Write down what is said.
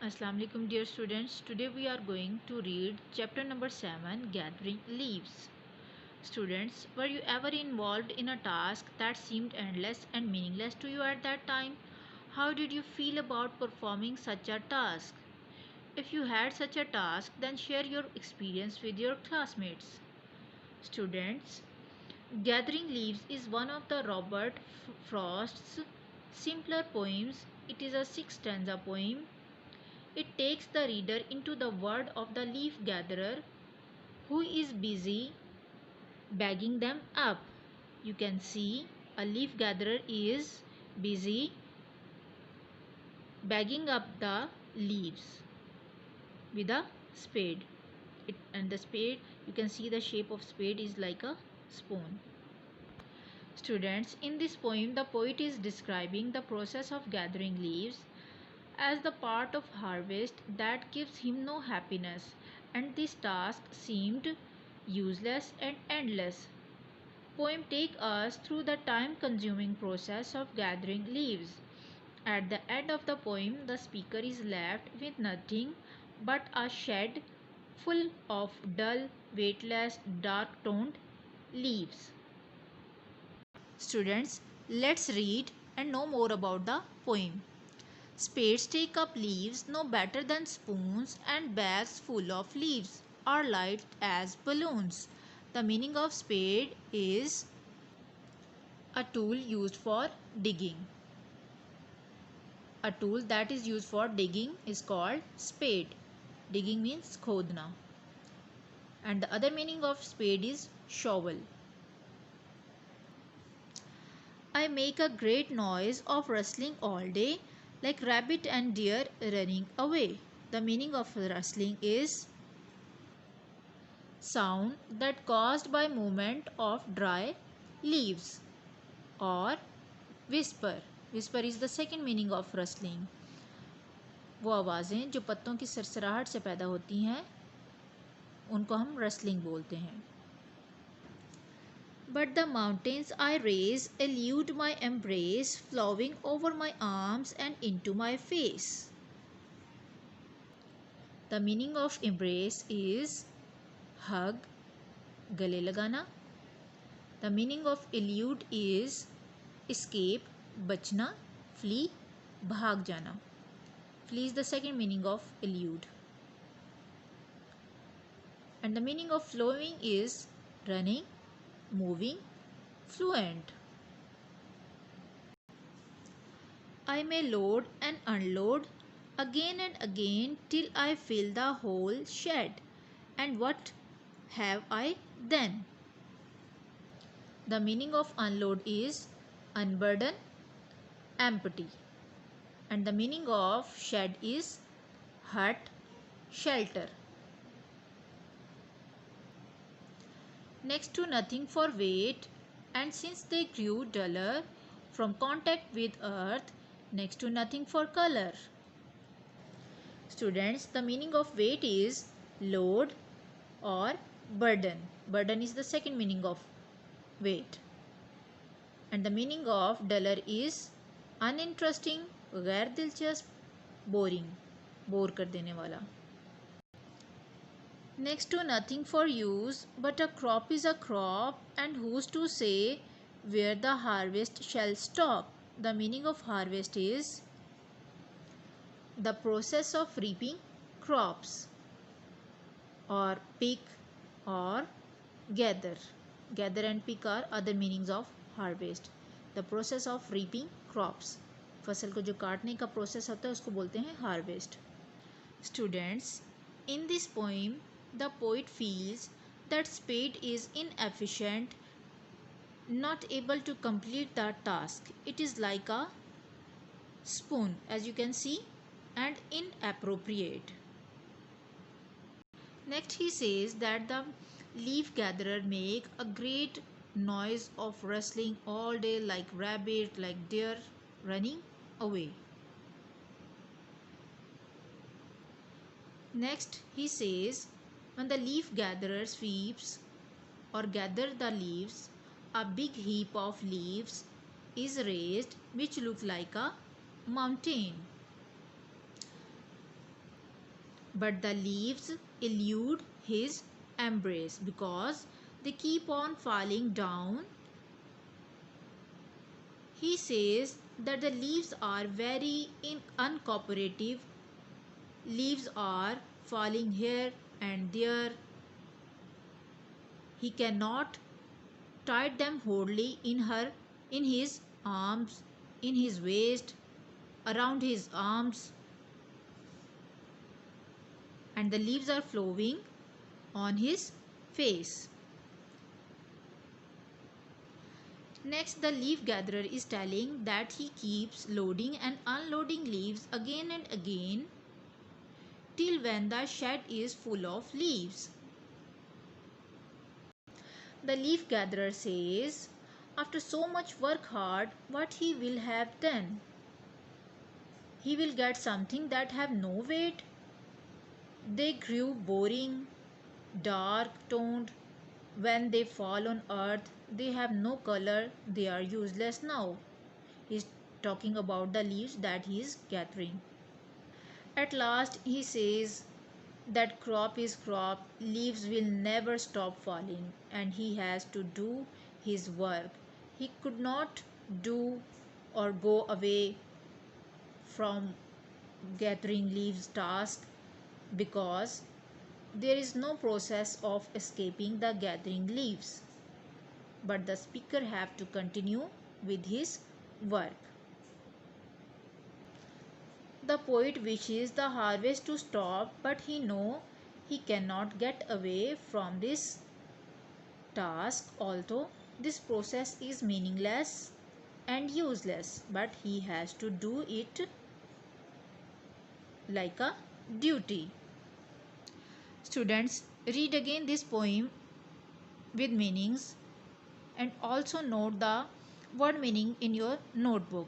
Assalamu alaikum dear students. Today we are going to read chapter number 7, Gathering Leaves. Students, were you ever involved in a task that seemed endless and meaningless to you at that time? How did you feel about performing such a task? If you had such a task, then share your experience with your classmates. Students, Gathering Leaves is one of the Robert Frost's simpler poems. It is a six-stanza poem. It takes the reader into the world of the leaf gatherer who is busy bagging them up. You can see a leaf gatherer is busy bagging up the leaves with a spade. And the spade, you can see the shape of spade is like a spoon. Students, in this poem, the poet is describing the process of gathering leaves as the part of harvest that gives him no happiness, and this task seemed useless and endless. Poem take us through the time-consuming process of gathering leaves. At the end of the poem, the speaker is left with nothing but a shed full of dull, weightless, dark-toned leaves. Students, let's read and know more about the poem. Spades take up leaves no better than spoons, and bags full of leaves are light as balloons. The meaning of spade is a tool used for digging. A tool that is used for digging is called spade. Digging means khodna. And the other meaning of spade is shovel. I make a great noise of rustling all day, like rabbit and deer running away. The meaning of rustling is sound that caused by movement of dry leaves, or whisper. Whisper is the second meaning of rustling. वो आवाज़ें जो पत्तों की सरसराहट से पैदा होती हैं उनको हम rustling बोलते हैं. But the mountains I raise elude my embrace, flowing over my arms and into my face. The meaning of embrace is hug, गले लगाना. The meaning of elude is escape, बचना, flee, भाग जाना. Flee is the second meaning of elude. And the meaning of flowing is running, moving, fluent. I may load and unload again and again till I fill the whole shed. And what have I then? The meaning of unload is unburden, empty. And the meaning of shed is hut, shelter. Next to nothing for weight, and since they grew duller from contact with earth, next to nothing for color. Students, the meaning of weight is load or burden. Burden is the second meaning of weight. And the meaning of duller is uninteresting, गैर दिलचस्प, boring, bore कर देने वाला. Next to nothing for use, but a crop is a crop, and who's to say where the harvest shall stop? The meaning of harvest is the process of reaping crops, or pick, or gather. Gather and pick are other meanings of harvest. The process of reaping crops. फसल को जो काटने का process होता है उसको बोलते हैं harvest. Students, in this poem, the poet feels that spade is inefficient, not able to complete the task. It is like a spoon, as you can see, and inappropriate. Next, he says that the leaf gatherer make a great noise of rustling all day, like rabbit, like deer running away. Next, he says when the leaf gatherer sweeps or gather the leaves, a big heap of leaves is raised which look like a mountain. but the leaves elude his embrace because they keep on falling down. He says that the leaves are very uncooperative. Leaves are falling here and there. He cannot tie them wholly in his arms, in his waist, around his arms, and the leaves are flowing on his face. Next, the leaf gatherer is telling that he keeps loading and unloading leaves again and again till when the shed is full of leaves. The leaf gatherer says, after so much work hard, what he will have then? He will get something that have no weight. They grew boring, dark toned. When they fall on earth, they have no color. They are useless now. He's talking about the leaves that he is gathering. At last he says that crop is crop, leaves will never stop falling, and he has to do his work. He could not do or go away from gathering leaves task because there is no process of escaping the gathering leaves, but the speaker have to continue with his work. The poet wishes the harvest to stop, but he know he cannot get away from this task, although this process is meaningless and useless, but he has to do it like a duty. Students, read again this poem with meanings and also note the word meaning in your notebook.